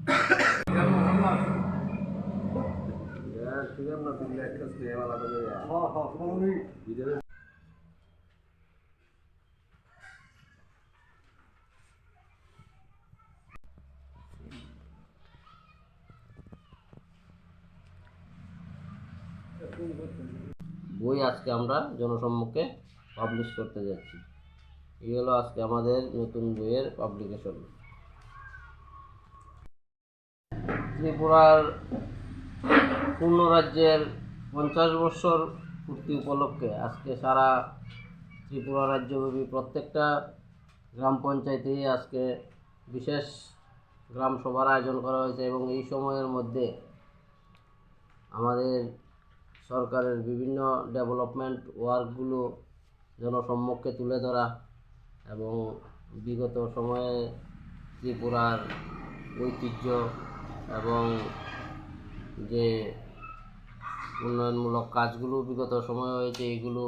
বই আজকে আমরা জনসম্মুখে পাবলিশ করতে যাচ্ছি। এই হলো আজকে আমাদের নতুন বইয়ের পাবলিকেশন। ত্রিপুরার পূর্ণ রাজ্যের 50 বছর পূর্তি উপলক্ষে আজকে সারা ত্রিপুরা রাজ্যব্যাপী প্রত্যেকটা গ্রাম পঞ্চায়েতেই আজকে বিশেষ গ্রাম সভার আয়োজন করা হয়েছে এবং এই সময়ের মধ্যে আমাদের সরকারের বিভিন্ন ডেভেলপমেন্ট ওয়ার্কগুলো জনসম্মুখে তুলে ধরা এবং বিগত সময়ে ত্রিপুরার ঐতিহ্য এবং যে উন্নয়নমূলক কাজগুলো বিগত সময়ে হয়েছে এইগুলো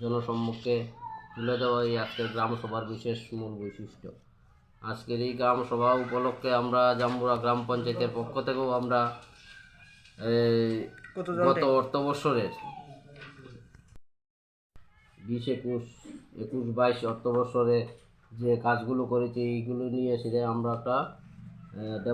জনসম্মুখে তুলে দেওয়াই আজকের গ্রামসভার বিশেষ মূল বৈশিষ্ট্য। আজকের এই গ্রামসভা উপলক্ষে আমরা জাম্বুরা গ্রাম পঞ্চায়েতের পক্ষ থেকেও আমরা গত অর্থবৎসরের 20-21 অর্থবৎসরে যে কাজগুলো করেছি এইগুলো নিয়ে সেটা আমরা একটা